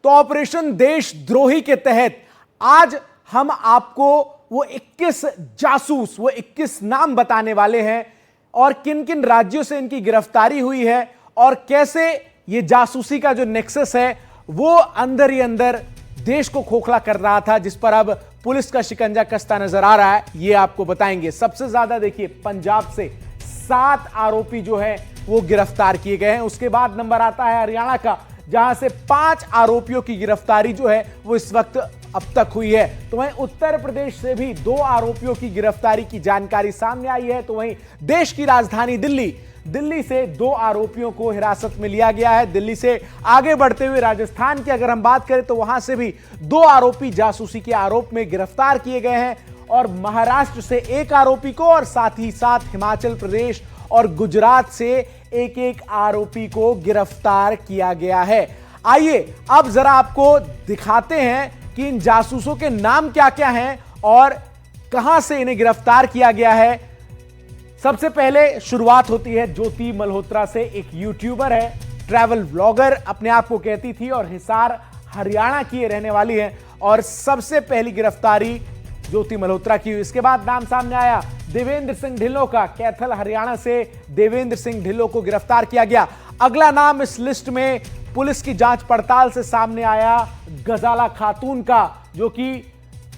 तो ऑपरेशन देशद्रोही के तहत आज हम आपको वो 21 जासूस, वो 21 नाम बताने वाले हैं और किन किन राज्यों से इनकी गिरफ्तारी हुई है और कैसे ये जासूसी का जो नेक्सस है वो अंदर ही अंदर देश को खोखला कर रहा था, जिस पर अब पुलिस का शिकंजा कसता नजर आ रहा है, ये आपको बताएंगे। सबसे ज्यादा देखिए पंजाब से 7 आरोपी जो है वो गिरफ्तार किए गए हैं। उसके बाद नंबर आता है हरियाणा का, जहां से 5 आरोपियों की गिरफ्तारी जो है वो इस वक्त अब तक हुई है। तो वहीं उत्तर प्रदेश से भी 2 आरोपियों की गिरफ्तारी की जानकारी सामने आई है। तो वहीं देश की राजधानी दिल्ली से 2 आरोपियों को हिरासत में लिया गया है। दिल्ली से आगे बढ़ते हुए राजस्थान की अगर हम बात करें तो वहां से भी 2 आरोपी जासूसी के आरोप में गिरफ्तार किए गए हैं और महाराष्ट्र से 1 आरोपी को और साथ ही साथ हिमाचल प्रदेश और गुजरात से एक आरोपी को गिरफ्तार किया गया है। आइए अब जरा आपको दिखाते हैं कि इन जासूसों के नाम क्या क्या हैं और कहां से इन्हें गिरफ्तार किया गया है। सबसे पहले शुरुआत होती है ज्योति मल्होत्रा से। एक यूट्यूबर है, ट्रैवल व्लॉगर अपने आप को कहती थी और हिसार हरियाणा की रहने वाली है और सबसे पहली गिरफ्तारी ज्योति मल्होत्रा की हुई। इसके बाद नाम सामने आया देवेंद्र सिंह ढिल्लों का। कैथल हरियाणा से देवेंद्र सिंह ढिल्लों को गिरफ्तार किया गया। अगला नाम इस लिस्ट में पुलिस की जांच पड़ताल से सामने आया गजाला खातून का, जो कि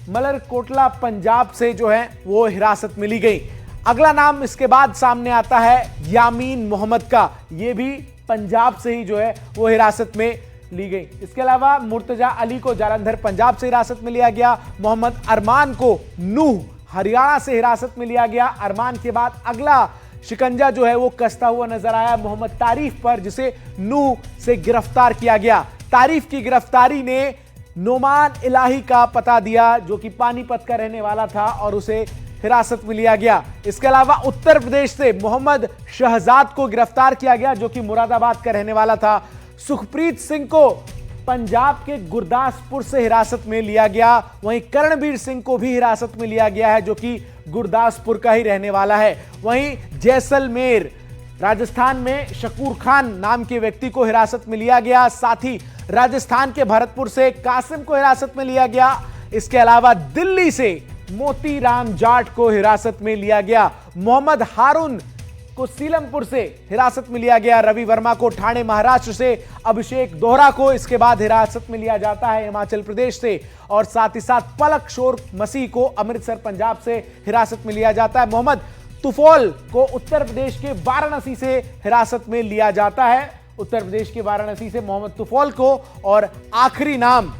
मलरकोटला पंजाब से जो है वो हिरासत में ली गई। अगला नाम इसके बाद सामने आता है यामीन मोहम्मद का, ये भी पंजाब से ही जो है वो हिरासत में ली गई। इसके अलावा मुर्तजा अली को जालंधर पंजाब से हिरासत में लिया गया। मोहम्मद अरमान को नूह हरियाणा से हिरासत में लिया गया। अरमान के बाद अगला शिकंजा जो है वो कसता हुआ नजर आया मोहम्मद तारीफ पर, जिसे नूह से गिरफ्तार किया गया। तारीफ की गिरफ्तारी ने नोमान इलाही का पता दिया, जो कि पानीपत का रहने वाला था और उसे हिरासत में लिया गया। इसके अलावा उत्तर प्रदेश से मोहम्मद शहजाद को गिरफ्तार किया गया, जो कि मुरादाबाद का रहने वाला था। सुखप्रीत सिंह को पंजाब के गुरदासपुर से हिरासत में लिया गया। वहीं करणबीर सिंह को भी हिरासत में लिया गया है, जो कि गुरदासपुर का ही रहने वाला है। वहीं जैसलमेर राजस्थान में शकूर खान नाम के व्यक्ति को हिरासत में लिया गया। साथ ही राजस्थान के भरतपुर से कासिम को हिरासत में लिया गया। इसके अलावा दिल्ली से मोतीराम जाट को हिरासत में लिया गया। मोहम्मद हारून को सीलमपुर से हिरासत में लिया गया। रवि वर्मा को ठाणे महाराष्ट्र से, अभिषेक दोहरा को इसके बाद हिरासत में लिया जाता है हिमाचल प्रदेश से और साथ ही साथ पलक शोर मसीह को अमृतसर पंजाब से हिरासत में लिया जाता है। मोहम्मद तुफौल को उत्तर प्रदेश के वाराणसी से हिरासत में लिया जाता है। उत्तर प्रदेश के वाराणसी से मोहम्मद तुफौल को और आखिरी नाम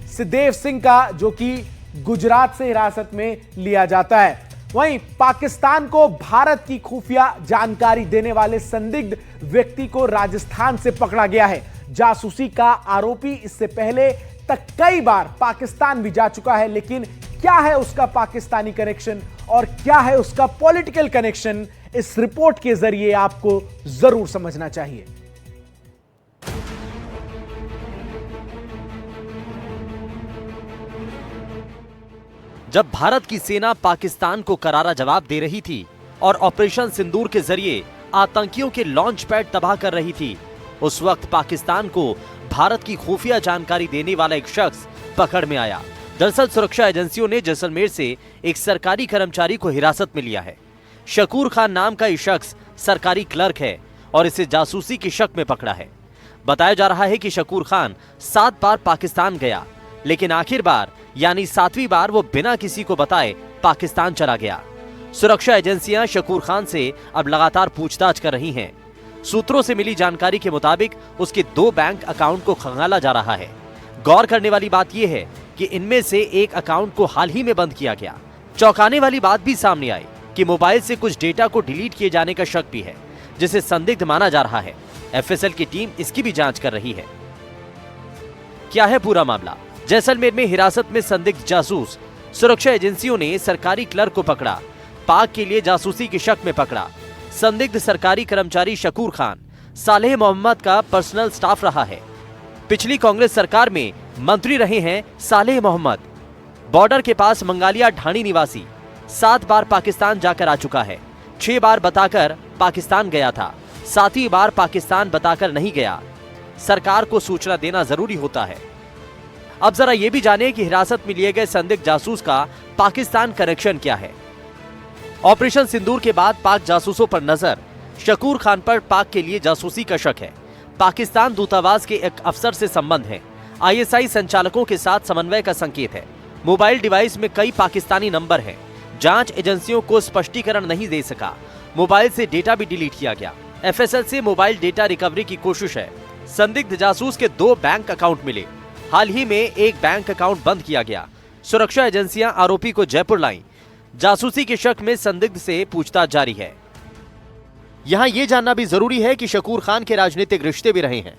सिद्धेव सिंह का, जो कि गुजरात से हिरासत में लिया जाता है। वहीं पाकिस्तान को भारत की खुफिया जानकारी देने वाले संदिग्ध व्यक्ति को राजस्थान से पकड़ा गया है। जासूसी का आरोपी इससे पहले तक कई बार पाकिस्तान भी जा चुका है, लेकिन क्या है उसका पाकिस्तानी कनेक्शन और क्या है उसका पॉलिटिकल कनेक्शन, इस रिपोर्ट के जरिए आपको जरूर समझना चाहिए। जब भारत की सेना पाकिस्तान को करारा जवाब दे रही थी और ऑपरेशन सिंदूर के जरिए आतंकियों के लॉन्च पैड तबाह कर रही थी, उस वक्त पाकिस्तान को भारत की खुफिया जानकारी देने वाला एक शख्स पकड़ में आया। दरअसल सुरक्षा एजेंसियों ने जैसलमेर से एक सरकारी कर्मचारी को हिरासत में लिया है। शकूर खान नाम का ये शख्स सरकारी क्लर्क है और इसे जासूसी के शक में पकड़ा है। बताया जा रहा है कि शकूर खान 7 बार पाकिस्तान गया, लेकिन आखिर बार यानी 7वीं बार वो बिना किसी को बताए पाकिस्तान चला गया। सुरक्षा एजेंसियां शकूर खान से अब लगातार पूछताछ कर रही हैं। सूत्रों से मिली जानकारी के मुताबिक उसके 2 बैंक अकाउंट को खंगाला जा रहा है। गौर करने वाली बात यह है कि इनमें से एक अकाउंट को हाल ही में बंद किया गया। चौंकाने वाली बात भी सामने आई कि मोबाइल से कुछ डेटा को डिलीट किए जाने का शक भी है, जिसे संदिग्ध माना जा रहा है। एफएसएल की टीम इसकी भी जांच कर रही है। क्या है पूरा मामला? जैसलमेर में हिरासत में संदिग्ध जासूस। सुरक्षा एजेंसियों ने सरकारी क्लर्क को पकड़ा। पाक के लिए जासूसी के शक में पकड़ा। संदिग्ध सरकारी कर्मचारी शकूर खान सालेह मोहम्मद का पर्सनल स्टाफ रहा है। पिछली कांग्रेस सरकार में मंत्री रहे हैं सालेह मोहम्मद। बॉर्डर के पास मंगालिया ढाणी निवासी 7 बार पाकिस्तान जाकर आ चुका है। 6 बार बताकर पाकिस्तान गया था, 7वीं बार पाकिस्तान बताकर नहीं गया। सरकार को सूचना देना जरूरी होता है। अब जरा ये भी जाने कि हिरासत में लिए गए संदिग्ध जासूस का पाकिस्तान कनेक्शन क्या है। ऑपरेशन सिंदूर के बाद पाक जासूसों पर नजर। शकूर खान पर पाक के लिए जासूसी का शक है। पाकिस्तान दूतावास के एक अफसर से संबंध है। आईएसआई संचालकों के साथ समन्वय का संकेत है। मोबाइल डिवाइस में कई पाकिस्तानी नंबर हैं। जांच एजेंसियों को स्पष्टीकरण नहीं दे सका। मोबाइल से डेटा भी डिलीट किया गया। एफएसएल से मोबाइल डेटा रिकवरी की कोशिश है। संदिग्ध जासूस के 2 बैंक अकाउंट मिले। हाल ही में एक बैंक अकाउंट बंद किया गया। सुरक्षा एजेंसियां आरोपी को जयपुर लाई। जासूसी के शक में संदिग्ध से पूछताछ जारी है। यहां यह जानना भी जरूरी है कि शकूर खान के राजनीतिक रिश्ते भी रहे हैं।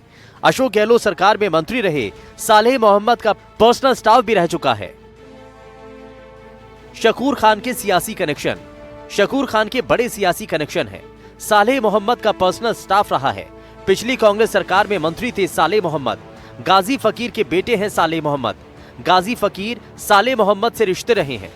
अशोक गहलोत सरकार में मंत्री रहे सालेह मोहम्मद का पर्सनल स्टाफ भी रह चुका है। शकूर खान के सियासी कनेक्शन। शकूर खान के बड़े सियासी कनेक्शन हैं। सालेह मोहम्मद का पर्सनल स्टाफ रहा है। पिछली कांग्रेस सरकार में मंत्री थे सालेह मोहम्मद। गाजी फकीर के बेटे हैं सालेह मोहम्मद। गाजी फकीर सालेह मोहम्मद से रिश्ते रहे हैं।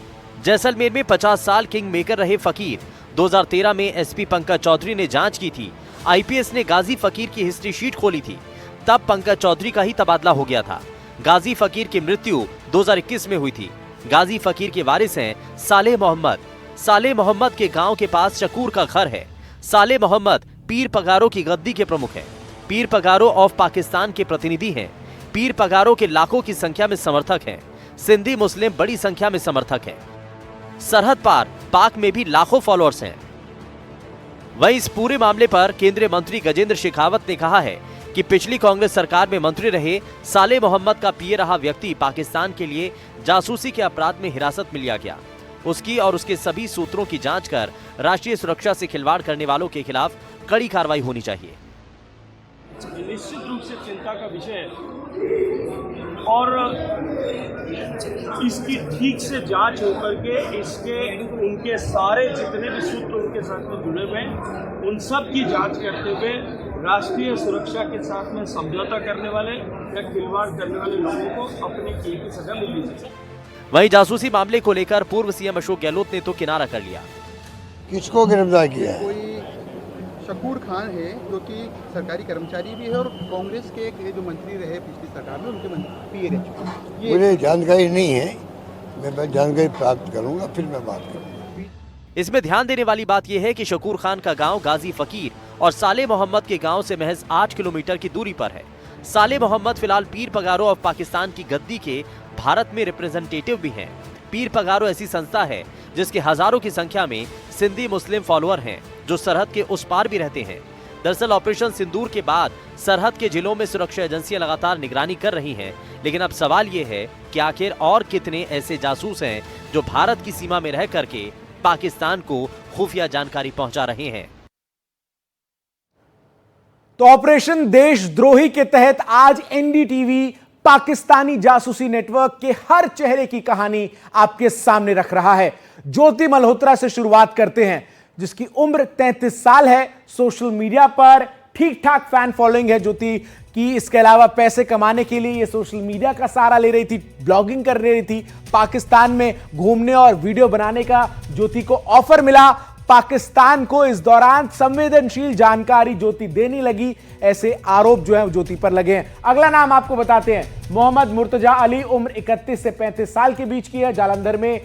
जैसलमेर में 50 साल किंग मेकर रहे फकीर। 2013 में एसपी पंकज चौधरी ने जांच की थी। आईपीएस ने गाजी फकीर की हिस्ट्री शीट खोली थी। तब पंकज चौधरी का ही तबादला हो गया था। गाजी फकीर की मृत्यु 2021 में हुई थी। गाजी फकीर के वारिस हैं सालेह मोहम्मद। सालेह मोहम्मद के गांव के पास शकूर का घर है। सालेह मोहम्मद पीर पगारों की गद्दी के प्रमुख हैं। पीर पगारों ऑफ पाकिस्तान के प्रतिनिधि हैं। पीर पगारों के लाखों की संख्या में समर्थक हैं। सिंधी मुस्लिम बड़ी संख्या में समर्थक हैं। सरहद पार पाक में भी लाखों फॉलोअर्स हैं। वहीं इस पूरे मामले पर केंद्रीय मंत्री गजेंद्र शेखावत ने कहा है कि पिछली कांग्रेस सरकार में मंत्री रहे सालेह मोहम्मद का पीए रहा व्यक्ति पाकिस्तान के लिए जासूसी के अपराध में हिरासत में लिया गया। उसकी और उसके सभी सूत्रों की जांच कर राष्ट्रीय सुरक्षा से खिलवाड़ करने वालों के खिलाफ कड़ी कार्रवाई होनी चाहिए। निश्चित रूप से चिंता का विषय है और इसकी ठीक से जांच होकर के उनके सारे जितने भी सूत्र उनके साथ में जुड़े हुए हैं उन सब की जांच करते हुए राष्ट्रीय सुरक्षा के साथ में समझौता करने वाले या खिलवाड़ करने वाले लोगों को अपने किए की सजा मिलनी चाहिए। वहीं जासूसी मामले को लेकर पूर्व सीएम अशोक गहलोत ने तो किनारा कर लिया। किसको गिरफ्तार किया है? कोई शकूर खान है जो कि सरकारी कर्मचारी भी है और कांग्रेस के जो मंत्री रहे पिछली सरकार में उनके पीए रह चुके हैं। मुझे जानकारी नहीं है, मैं जानकारी प्राप्त करूंगा फिर मैं बात करूंगा। इसमें ध्यान देने वाली बात यह है कि शकूर खान का गांव गाजी फकीर और सालेह मोहम्मद के गांव से महज 8 किलोमीटर की दूरी पर है। सालेह मोहम्मद फिलहाल पीर पगारों ऑफ पाकिस्तान की गद्दी के भारत में रिप्रेजेंटेटिव भी हैं। पीर पगारों ऐसी संस्था है जिसके हजारों की संख्या में सिंधी मुस्लिम फॉलोअर हैं जो सरहद के उस पार भी रहते हैं। दरअसल ऑपरेशन सिंदूर के बाद सरहद के जिलों में सुरक्षा एजेंसियां लगातार निगरानी कर रही हैं, लेकिन अब सवाल ये है कि आखिर और कितने ऐसे जासूस हैं जो भारत की सीमा में रह करके पाकिस्तान को खुफिया जानकारी पहुंचा रहे हैं। तो ऑपरेशन देशद्रोही के तहत आज एनडीटीवी पाकिस्तानी जासूसी नेटवर्क के हर चेहरे की कहानी आपके सामने रख रहा है। ज्योति मल्होत्रा से शुरुआत करते हैं, जिसकी उम्र 33 साल है। सोशल मीडिया पर ठीक ठाक फैन फॉलोइंग है ज्योति की। इसके अलावा पैसे कमाने के लिए ये सोशल मीडिया का सहारा ले रही थी, ब्लॉगिंग कर रही थी। पाकिस्तान में घूमने और वीडियो बनाने का ज्योति को ऑफर मिला। पाकिस्तान को इस दौरान संवेदनशील जानकारी ज्योति देने लगी, ऐसे आरोप जो है ज्योति पर लगे हैं। अगला नाम आपको बताते हैं, मोहम्मद मुर्तजा अली, उम्र 31 से 35 साल के बीच की है। जालंधर में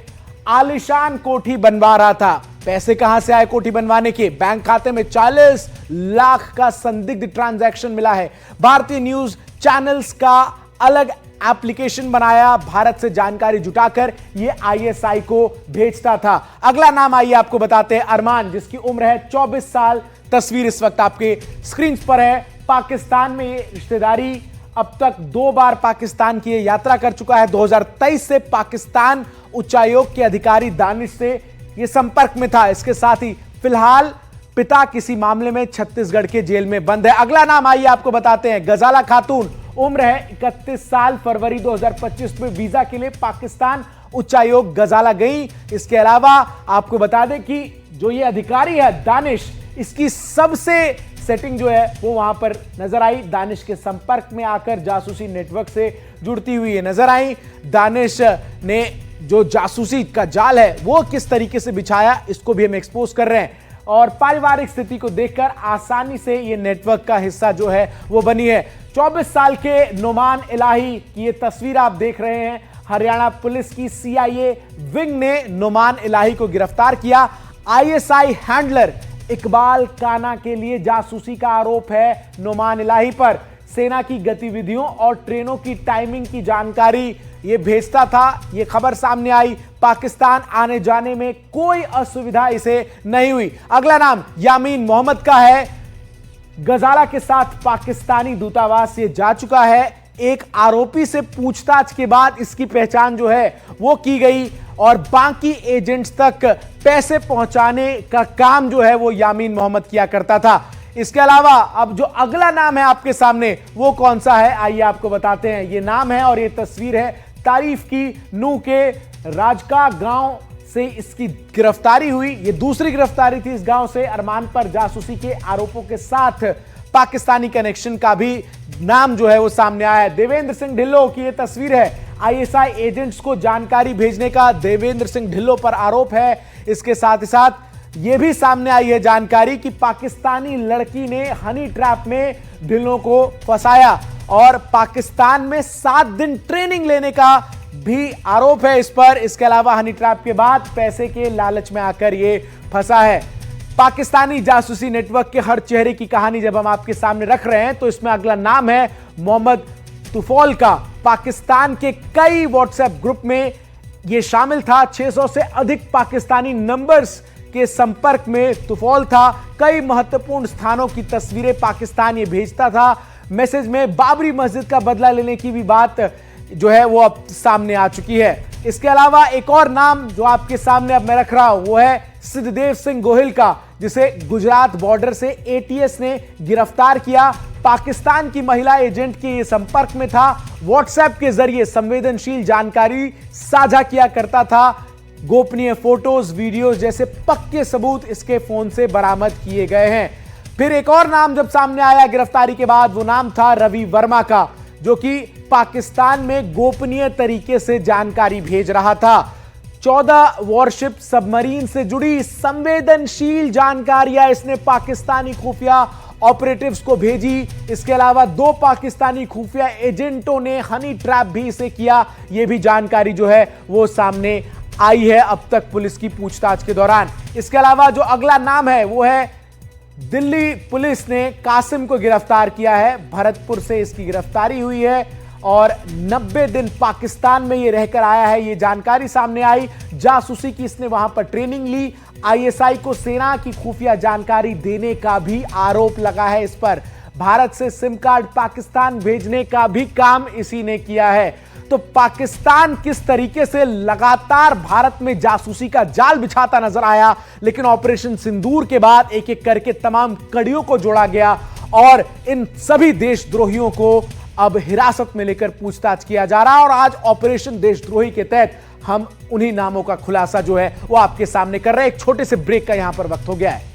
आलिशान कोठी बनवा रहा था। पैसे कहां से आए कोठी बनवाने के? बैंक खाते में 40 लाख का संदिग्ध ट्रांजैक्शन मिला है। भारतीय न्यूज चैनल्स का अलग एप्लीकेशन बनाया, भारत से जानकारी जुटाकर ये आईएसआई को भेजता था। अगला नाम आइए आपको बताते हैं, अरमान, जिसकी उम्र है 24 साल। तस्वीर इस वक्त आपके स्क्रीन पर है। पाकिस्तान में ये रिश्तेदारी, अब तक 2 बार पाकिस्तान की यात्रा कर चुका है। 2023 से पाकिस्तान उच्चायोग के अधिकारी दानिश से ये संपर्क में था। इसके साथ ही फिलहाल पिता किसी मामले में छत्तीसगढ़ के जेल में बंद है। अगला नाम आइए आपको बताते हैं, गजाला खातून, उम्र है 31 साल। फरवरी 2025 में वीजा के लिए पाकिस्तान उच्चायोग गजाला गई। इसके अलावा आपको बता दें कि जो ये अधिकारी है दानिश, इसकी सबसे सेटिंग जो है वो वहां पर नजर आई। दानिश के संपर्क में आकर जासूसी नेटवर्क से जुड़ती हुई ये नजर आई। दानिश ने जो जासूसी का जाल है वो किस तरीके से बिछाया, इसको भी हम एक्सपोज कर रहे हैं। और पारिवारिक स्थिति को देखकर आसानी से ये नेटवर्क का हिस्सा जो है वो बनी है। 24 साल के नुमान इलाही की ये तस्वीर आप देख रहे हैं। हरियाणा पुलिस की CIA विंग ने नुमान इलाही को गिरफ्तार किया। ISI हैंडलर इकबाल काना के लिए जासूसी का आरोप है नुमान इलाही पर। सेना की गतिविधियों और ट्रेनों की टाइमिंग की जानकारी ये भेजता था। ये खबर सामने आई। पाकिस्तान आने जाने में कोई असुविधा इसे नहीं हुई। अगला नाम यामीन मोहम्मद का है। गजाला के साथ पाकिस्तानी दूतावास ये जा चुका है। एक आरोपी से पूछताछ के बाद इसकी पहचान जो है वो की गई और बाकी एजेंट्स तक पैसे पहुंचाने का काम जो है वो यामीन मोहम्मद किया करता था। इसके अलावा अब जो अगला नाम है आपके सामने वो कौन सा है, आइए आपको बताते हैं। ये नाम है और ये तस्वीर है तारीफ की। नूह के राजका गांव से इसकी गिरफ्तारी हुई। ये दूसरी गिरफ्तारी थी इस गांव से। अरमान पर जासूसी के आरोपों के साथ पाकिस्तानी कनेक्शन का भी नाम जो है वो सामने आया है। देवेंद्र सिंह ढिल्लो की ये तस्वीर है। ISI एजेंट्स को जानकारी भेजने का देवेंद्र सिंह ढिल्लो पर आरोप है। इसके साथ ही साथ ये भी सामने आई है जानकारी कि पाकिस्तानी लड़की ने हनी ट्रैप में ढिल्लो को फंसाया और पाकिस्तान में 7 दिन ट्रेनिंग लेने का भी आरोप है इस पर। इसके अलावा हनी ट्रैप के बाद पैसे के लालच में आकर ये फंसा है। पाकिस्तानी जासूसी नेटवर्क के हर चेहरे की कहानी जब हम आपके सामने रख रहे हैं तो इसमें अगला नाम है मोहम्मद तुफौल का। पाकिस्तान के कई व्हाट्सएप ग्रुप में यह शामिल था। 600 से अधिक पाकिस्तानी नंबर्स के संपर्क में तुफौल था। कई महत्वपूर्ण स्थानों की तस्वीरें पाकिस्तान ये भेजता था। मैसेज में बाबरी मस्जिद का बदला लेने की भी बात जो है वो अब सामने आ चुकी है। इसके अलावा एक और नाम जो आपके सामने अब मैं रख रहा हूं वो है सिद्धदेव सिंह गोहिल का, जिसे गुजरात बॉर्डर से ATS ने गिरफ्तार किया। पाकिस्तान की महिला एजेंट के ये संपर्क में था। व्हाट्सएप के जरिए संवेदनशील जानकारी साझा किया करता था। गोपनीय फोटोज, वीडियोज जैसे पक्के सबूत इसके फोन से बरामद किए गए हैं। फिर एक और नाम जब सामने आया गिरफ्तारी के बाद, वो नाम था रवि वर्मा का, जो कि पाकिस्तान में गोपनीय तरीके से जानकारी भेज रहा था। 14 वॉरशिप सबमरीन से जुड़ी संवेदनशील जानकारियां इसने पाकिस्तानी खुफिया ऑपरेटिव्स को भेजी। इसके अलावा 2 पाकिस्तानी खुफिया एजेंटों ने हनी ट्रैप भी इसे किया। यह भी जानकारी जो है वो सामने आई है अब तक पुलिस की पूछताछ के दौरान। इसके अलावा जो अगला नाम है वो है, दिल्ली पुलिस ने कासिम को गिरफ्तार किया है। भरतपुर से इसकी गिरफ्तारी हुई है और 90 दिन पाकिस्तान में ये रहकर आया है। ये जानकारी सामने आई। जासूसी की इसने वहां पर ट्रेनिंग ली। ISI को सेना की खुफिया जानकारी देने का भी आरोप लगा है इस पर। भारत से सिम कार्ड पाकिस्तान भेजने का भी काम इसी ने किया है। तो पाकिस्तान किस तरीके से लगातार भारत में जासूसी का जाल बिछाता नजर आया, लेकिन ऑपरेशन सिंदूर के बाद एक एक करके तमाम कड़ियों को जोड़ा गया और इन सभी देशद्रोहियों को अब हिरासत में लेकर पूछताछ किया जा रहा है। और आज ऑपरेशन देशद्रोही के तहत हम उन्हीं नामों का खुलासा जो है वो आपके सामने कर रहे हैं। एक छोटे से ब्रेक का यहां पर वक्त हो गया है।